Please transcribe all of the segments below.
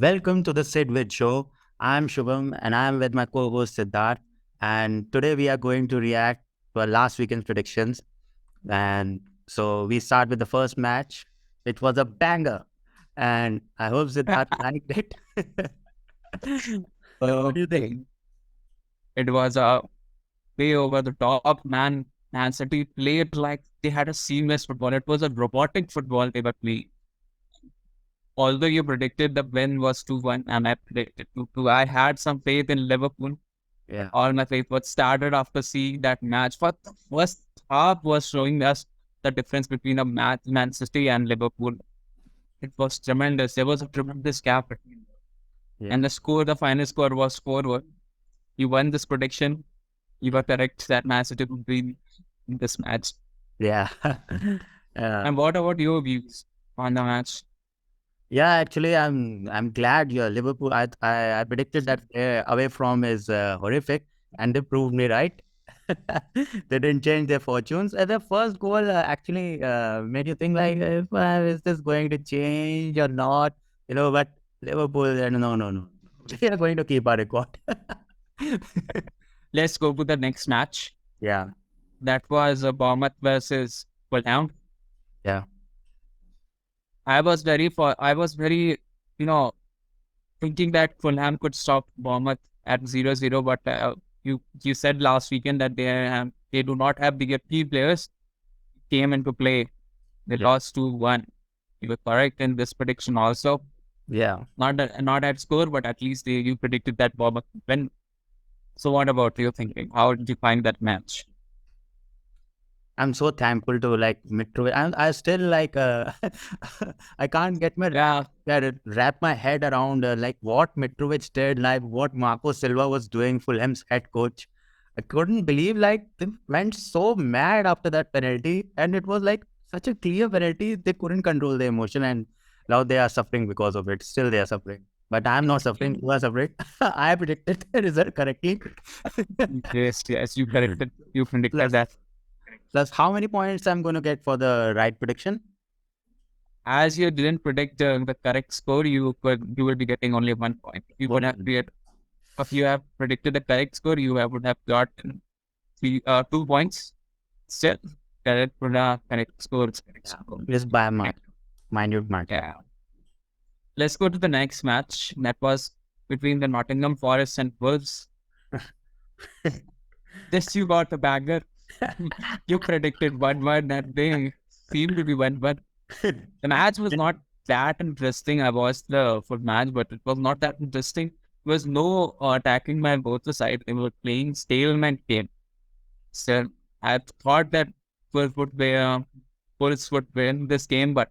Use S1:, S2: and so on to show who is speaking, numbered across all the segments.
S1: Welcome to the Sid With Show. I'm Shubham and I'm with my co-host Siddharth. And today we are going to react to our last weekend's predictions. And so we start with the first match. It was a banger. And I hope Siddharth liked it. What do you think?
S2: It was a way over the top. Man City played like they had a seamless football. It was a robotic football they were playing. Although you predicted the win was 2-1 and I predicted 2-2, I had some faith in Liverpool.
S1: Yeah.
S2: All my faith was started after seeing that match. For the first half was showing us the difference between a match, Man City and Liverpool. It was tremendous. There was a tremendous gap between them.
S1: Yeah.
S2: And the final score was 4-1. You won this prediction. You were correct that Man City would win in this match.
S1: Yeah.
S2: And what about your views on the match?
S1: Yeah, actually, I'm glad you're Liverpool. I predicted that away from is horrific, and they proved me right. They didn't change their fortunes. And the first goal actually made you think like, is this going to change or not? But Liverpool, no. We are going to keep our record.
S2: Let's go to the next match.
S1: Yeah,
S2: That was Bournemouth versus Fulham.
S1: yeah,
S2: I was very, thinking that Fulham could stop Bournemouth at 0-0, but you said last weekend that they do not have bigger key players came into play. They
S1: yeah,
S2: lost 2-1. You were correct in this prediction also.
S1: yeah.
S2: Not at score, but at least you predicted that Bournemouth would win. So what about your thinking? How did you find that match?
S1: I'm so thankful to like Mitrovic. I still like I can't get my wrap my head around like what Mitrovic did, like what Marco Silva was doing, Fulham's head coach. I couldn't believe like they went so mad after that penalty, and it was like such a clear penalty. They couldn't control the emotion, and now they are suffering because of it. Still, they are suffering. But I'm not suffering. You are suffering. I predicted the result correctly.
S2: Yes, you corrected. You predicted
S1: Plus,
S2: that.
S1: plus, how many points I'm going to get for the right prediction?
S2: As you didn't predict the correct score, you will be getting only 1 point. If you have predicted the correct score, would have got 2 points. Still, correct score is correct score.
S1: Just by a minute margin.
S2: Yeah. Let's go to the next match. That was between the Nottingham Forest and Wolves. This you got the bagger. You predicted 1-1 that they seemed to be 1-1. The match was not that interesting. I watched the full match, but it was not that interesting. There was no attacking by both the sides. They were playing stalemate game. So I thought that Wolves would win this game, but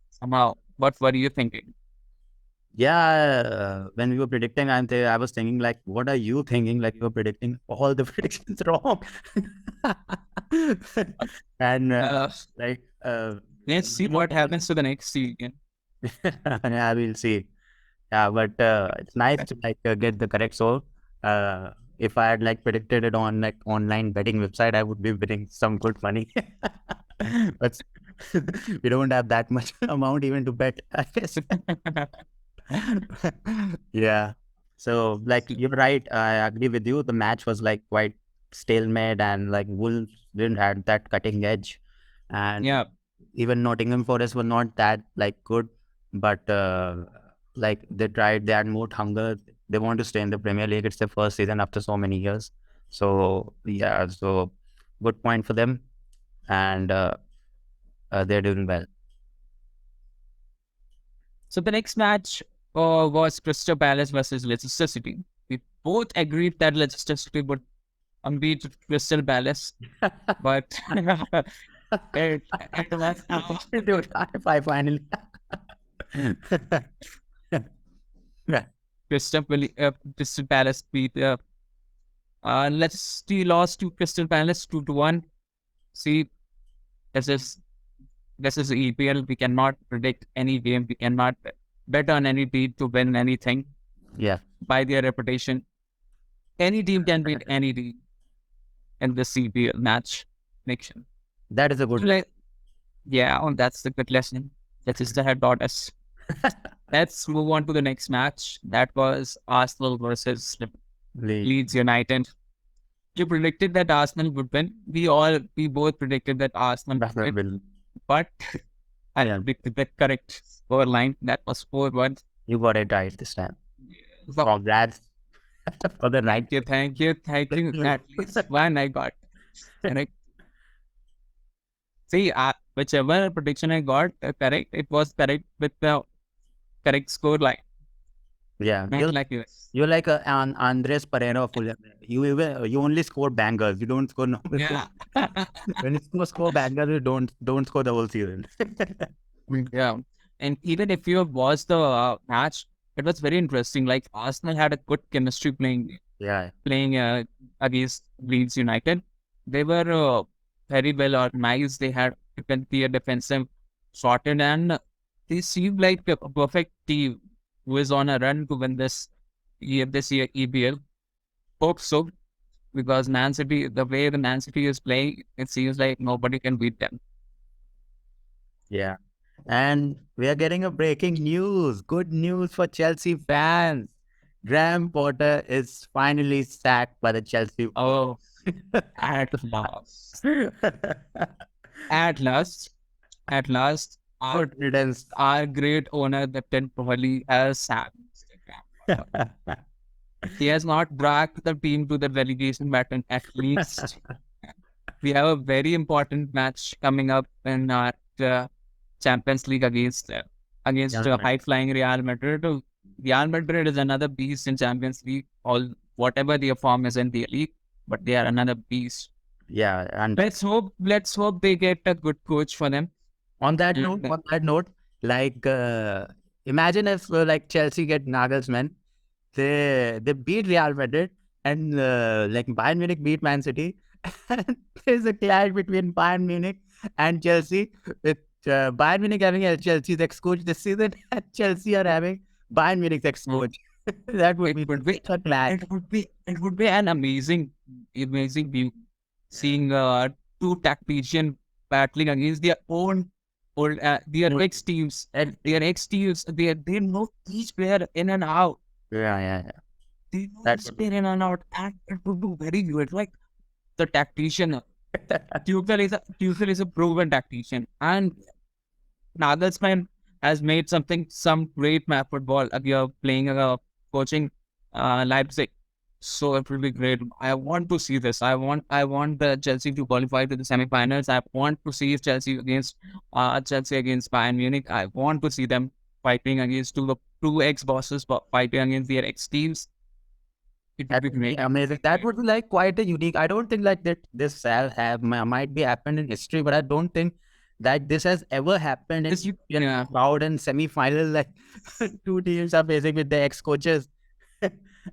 S2: somehow, what were you thinking?
S1: Yeah, when we were predicting, I was thinking like, what are you thinking? Like you were predicting all the predictions wrong. And like
S2: Let's see what happens to the next season.
S1: yeah, we'll see. Yeah, but it's nice to like get the correct score. If I had like predicted it on like online betting website, I would be winning some good money. But we don't have that much amount even to bet, I guess. Yeah. So like you're right. I agree with you. The match was like quite stalemate and like Wolves didn't have that cutting edge. And
S2: Yeah,
S1: even Nottingham Forest were not that like good, but like they tried, they had more hunger. They want to stay in the Premier League. It's their first season after so many years. So yeah, so good point for them. And they're doing well.
S2: so the next match was Crystal Palace versus Leicester City. We both agreed that Leicester City would unbeat Crystal Palace, but
S1: Dude, I finally. Yeah.
S2: Crystal Palace beat Leicester lost to Crystal Palace 2-1. See, this is this is EPL. We cannot predict any game. We cannot bet on any team to win anything
S1: Yeah,
S2: by their reputation. Any team can beat any team in the CPL match. Nation.
S1: that is a good.
S2: Like, yeah, that's the good lesson. That is the head taught us. Let's move on to the next match. That was Arsenal versus
S1: Leeds.
S2: Leeds United. You predicted that Arsenal would win. We both predicted that Arsenal would win.
S1: Will.
S2: But I
S1: Yeah.
S2: predicted the correct score line. That was 4-1.
S1: You got it right this time.
S2: So,
S1: Congrats for the right.
S2: thank you. At least one I got. Correct. See, whichever prediction I got correct, it was correct with the correct score line.
S1: Yeah.
S2: Not like yours.
S1: You're like an Andres Pereira of Fulham. You only score bangers. You don't score normal.
S2: Yeah.
S1: When you score bangers, you don't score the whole season.
S2: Yeah. And even if you have watched the match, it was very interesting. Like Arsenal had a good chemistry playing
S1: Yeah.
S2: Against Leeds United. They were very well organized. They had clear defensive sorted, and they seemed like a perfect team who is on a run to win this year EPL. Hope so, because Man City, the way the Man City is playing, it seems like nobody can beat them.
S1: Yeah. And we are getting a breaking news. Good news for Chelsea fans. Graham Potter is finally sacked by the Chelsea.
S2: Oh, at last. At last, our great owner, the Ten Kohli, has sacked. He has not dragged the team to the relegation battle at least. We have a very important match coming up in our Champions League against high-flying Real Madrid. Real Madrid is another beast in Champions League. Whatever their form is in the league, but they are another beast.
S1: Yeah, and
S2: let's hope they get a good coach for them.
S1: On that note, like imagine if like Chelsea get Nagelsmann, they beat Real Madrid, and like Bayern Munich beat Man City. There's a clash between Bayern Munich and Chelsea, with Bayern Munich having a Chelsea's ex-coach this season, and Chelsea are having Bayern Munich's ex-coach. That would be a clash.
S2: It would be an amazing view, seeing two tacticians battling against their own their ex teams, and their ex teams. They know each player in and out.
S1: Yeah.
S2: They know each player in and out, and it would be very good. Like the tactician, Tuchel is a proven tactician, and Nagelsmann has made some great football. Playing coaching Leipzig, so it will be great. I want to see this. I want the Chelsea to qualify to the semi-finals. I want to see Chelsea against Bayern Munich. I want to see them fighting against two ex-bosses, fighting against their ex-teams. It would be great.
S1: Amazing. That would be like quite a unique. I don't think like that this might be happened in history, but I don't think that this has ever happened in crowd and semi-final. Like two teams are facing with their ex-coaches.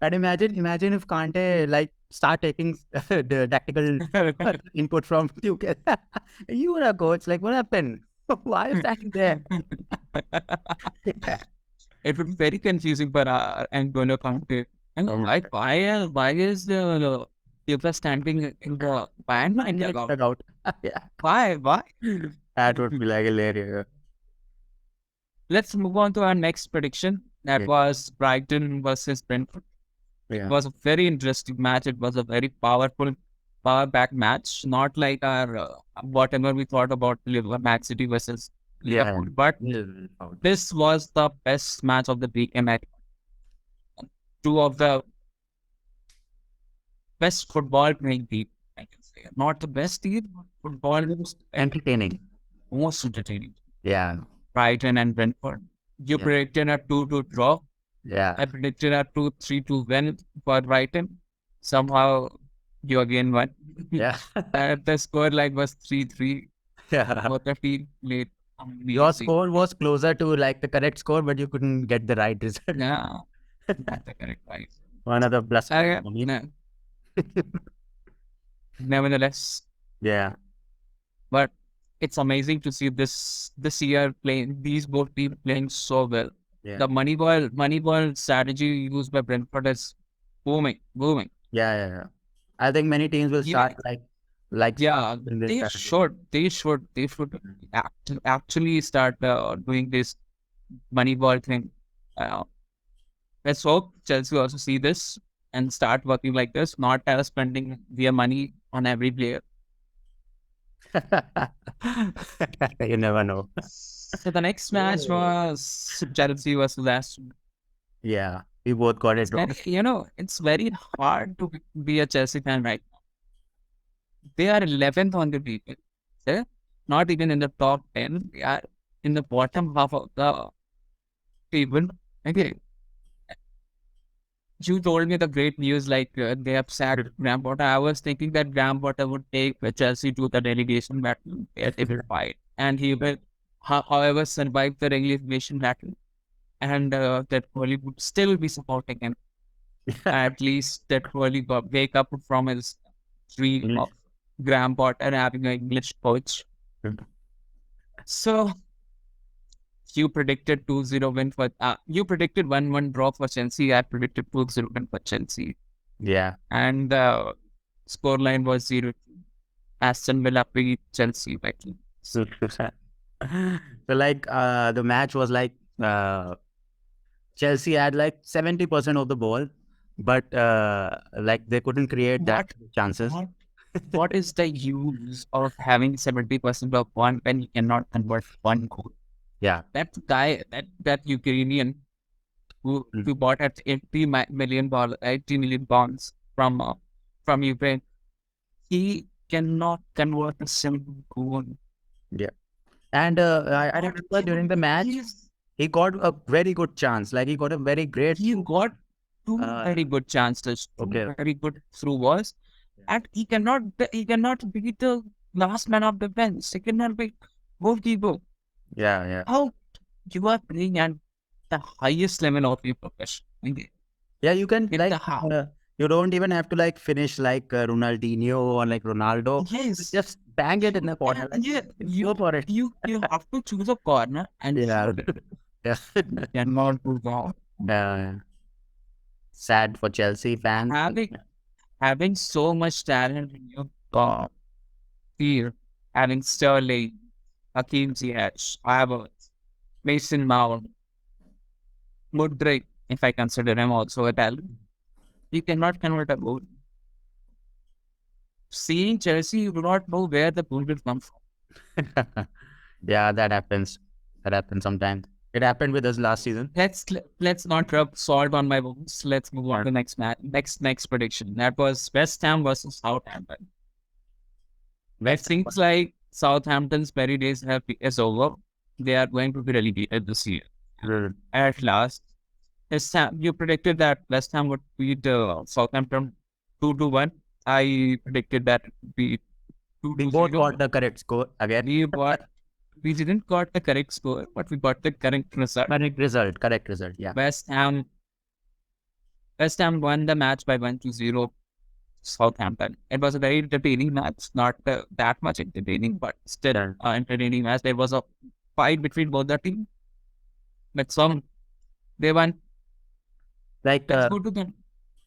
S1: And imagine if Kante like start taking the tactical input from Tuchel. You were a coach. Like, what happened? Why is that there?
S2: It would be very confusing for Antonio Conte. And why is the Tuchel standing in the Bayern
S1: out?
S2: Why?
S1: That would be like hilarious.
S2: Let's move on to our next prediction. That was Brighton versus Brentford. It was a very interesting match. It was a very power back match. Not like our whatever we thought about Man City versus Liverpool. But this was the best match of the weekend. Two of the best football playing team, I can say. Not the best team, but football was
S1: entertaining.
S2: Most entertaining.
S1: Yeah.
S2: Brighton and Brentford. You predicted a 2-2 draw.
S1: Yeah.
S2: I predicted a 2-3 win for Brighton. Somehow you again won.
S1: Yeah.
S2: The score line was 3-3.
S1: Yeah.
S2: Both the team played amazing.
S1: Your score was closer to like the correct score, but you couldn't get the right result.
S2: Yeah. Not the correct right.
S1: One of the plus.
S2: Nevertheless.
S1: Yeah.
S2: But it's amazing to see this year playing these both teams playing so well.
S1: Yeah.
S2: The Moneyball strategy used by Brentford is booming.
S1: Yeah. I think many teams will start like
S2: they should actually start doing this money ball thing. Uh, let's hope Chelsea also see this and start working like this, not spending their money on every player.
S1: You never know.
S2: So the next match was Chelsea versus Aston.
S1: Yeah, we both got it wrong.
S2: It's very hard to be a Chelsea fan right now. They are 11th on the table. They're not even in the top 10. They are in the bottom half of the table. Okay. You told me the great news, like they have sacked Graham Potter. I was thinking that Graham Potter would take Chelsea to the relegation battle where they will fight, and he will, however, survive the relegation battle, and that Kohli would still be supporting him. At least that Kohli got wake up from his dream of Graham Potter having an English coach. So you predicted 2-0 win for you predicted 1-1 draw for Chelsea. I predicted 2-0 win for Chelsea.
S1: Yeah.
S2: And the scoreline was 0-2. Aston Villa beat Chelsea by 2.
S1: So like the match was like Chelsea had like 70% of the ball, but like they couldn't create that chances.
S2: What is the use of having 70% of one when you cannot convert one goal?
S1: Yeah.
S2: That guy, that Ukrainian who bought at 80 million pounds from Ukraine, he cannot convert a single goal.
S1: Yeah. And I remember during the match, he got a very good chance. Like he got a very great.
S2: He got two very good chances. Very good through balls, and he cannot beat the last man of the bench. He cannot beat goalkeeper.
S1: Yeah, yeah.
S2: How you are playing at the highest level of your profession?
S1: Yeah, you can you don't even have to like finish like Ronaldinho or like Ronaldo.
S2: Yes,
S1: just bang it in the corner.
S2: You go for it. You have to choose a corner and
S1: yeah, yeah.
S2: cannot do that.
S1: Sad for Chelsea fans.
S2: Having so much talent in your field, having Sterling, Hakim Ziyech, Havertz, Mason Mount, Mudryk, if I consider him also a talent, you cannot convert a goal. Seeing Chelsea, you do not know where the goal will come from.
S1: Yeah, that happens. That happens sometimes. It happened with us last season.
S2: Let's not rub salt on my bones. Let's move on to the next match. Next prediction. That was West Ham versus Southampton. It seems like Southampton's merry days is over. They are going to be relegated this year. At last, you predicted that West Ham would beat Southampton 2-1. I predicted that it would be 2-0.
S1: We both got the correct score again.
S2: We didn't got the correct score, but we got the correct result.
S1: Correct result, yeah.
S2: West Ham won the match by 1-0 Southampton. It was a very entertaining match, not that much entertaining, but still an entertaining match. There was a fight between both the teams, but they won.
S1: Like
S2: go to them.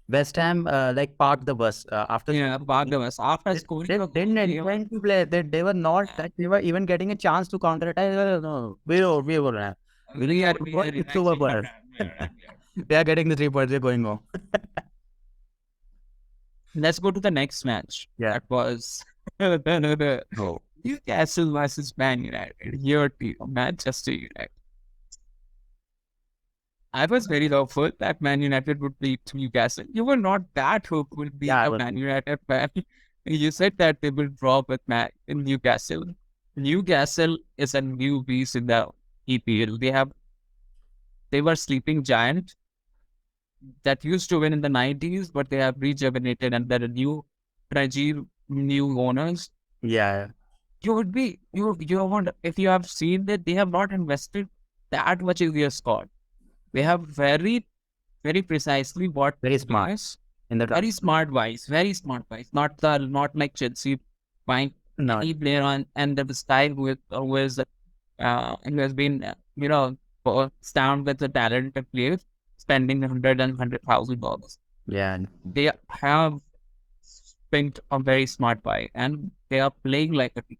S1: West Ham like parked the bus after
S2: parked the bus after scoring.
S1: They didn't intend to play. They were not that they were even getting a chance to counter attack. No, we were it's over for us. They are getting the 3 points. They're going home.
S2: Let's go to the next match.
S1: Yeah.
S2: That was Newcastle versus Man United. Your team, Manchester United. I was very hopeful that Man United would beat Newcastle. You were not that hopeful being a Man United fan. You said that they will draw with in Newcastle. Newcastle is a new beast in the EPL. They were sleeping giant that used to win in the 90s, but they have rejuvenated under a new regime, new owners.
S1: Yeah.
S2: You would be, you won't, if you have seen that they have not invested that much in their squad. They have very, very precisely what
S1: very smart in the
S2: very smart wise. Not like Chelsea buying any player on and the guy who has been down with the talented players spending $100,000.
S1: Yeah,
S2: they have spent a very smart buy and they are playing like a team.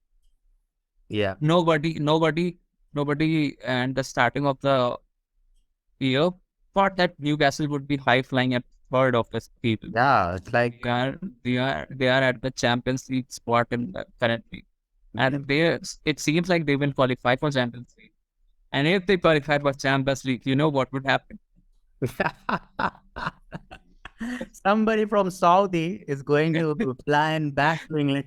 S1: Yeah,
S2: nobody nobody and the starting of the year thought that Newcastle would be high flying at third of the table.
S1: Yeah, it's like
S2: They are at the Champions League spot in currently, and it seems like they will qualify for Champions League. And if they qualify for Champions League, you know what would happen?
S1: somebody from Saudi is going to fly back to England.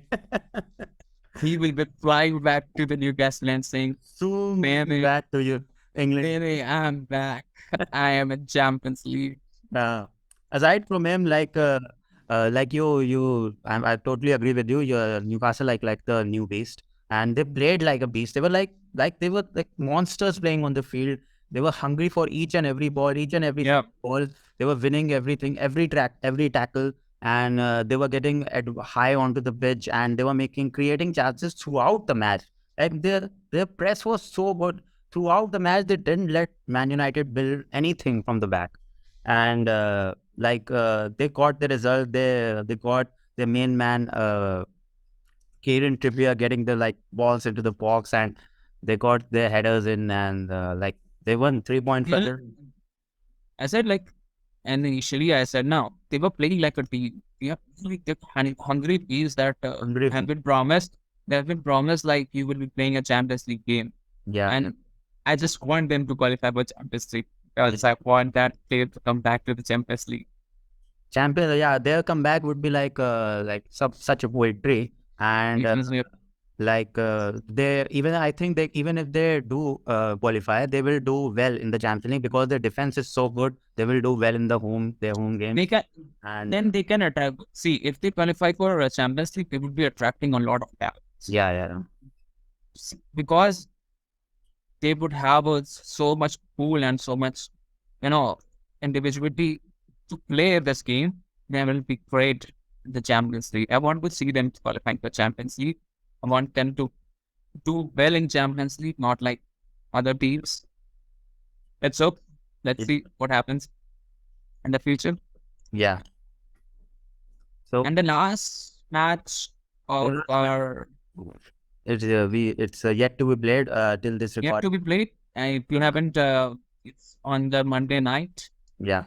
S2: He will be flying back to the Newcastle and saying,
S1: Soon
S2: "Baby,
S1: back to you, England.
S2: baby, I'm back. I am in Champions League."
S1: Uh, Aside from him, like I totally agree with you. Your Newcastle like the new beast, and they played like a beast. They were like they were like monsters playing on the field. They were hungry for each and every ball, each and every
S2: Yeah,
S1: ball. They were winning everything, every tackle, and they were getting high onto the pitch, and they were creating chances throughout the match. And their press was so good throughout the match. They didn't let Man United build anything from the back, and they got the result. They got their main man, Kieran Trippier, getting the balls into the box, and they got their headers in, and they won 3 point
S2: yeah.
S1: further.
S2: I said like, and initially I said no, they were playing like a team. Yeah, like the hungry teams that
S1: Hungry.
S2: have been promised. They have been promised like you will be playing a Champions League game,
S1: Yeah,
S2: and I just want them to qualify for Champions League because I want that player to come back to the Champions League.
S1: champion. Yeah, their comeback would be such a poetry, and they even I think they even if they do qualify, they will do well in the Champions League because their defense is so good. They will do well in their home games,
S2: They can
S1: and
S2: then they can attract. See, if they qualify for a Champions League, they would be attracting a lot of talents
S1: yeah.
S2: because they would have so much pool and so much, you know, individuality to play this game. They will be great in the Champions League. I want to see them qualifying for Champions League. I want them to do well in Champions League, not like other teams. Let's hope. Let's
S1: It-
S2: see what happens in the future.
S1: yeah. So
S2: And the last match of our
S1: it's yet to be played till this
S2: yet
S1: record.
S2: to be played. If you haven't, it's on the Monday night.
S1: Yeah,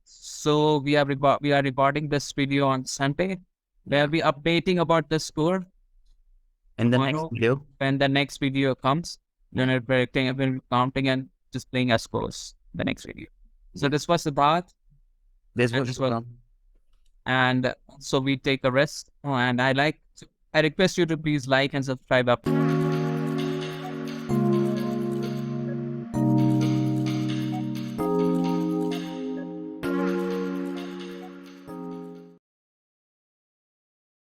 S2: So we are recording this video on Sunday. We'll be updating about the score
S1: in the next
S2: tomorrow
S1: video.
S2: when the next video comes. Then we'll be counting and displaying our scores in the next video. So this was the part,
S1: This
S2: and
S1: was
S2: and so we take a rest. And I request you to please like and subscribe up.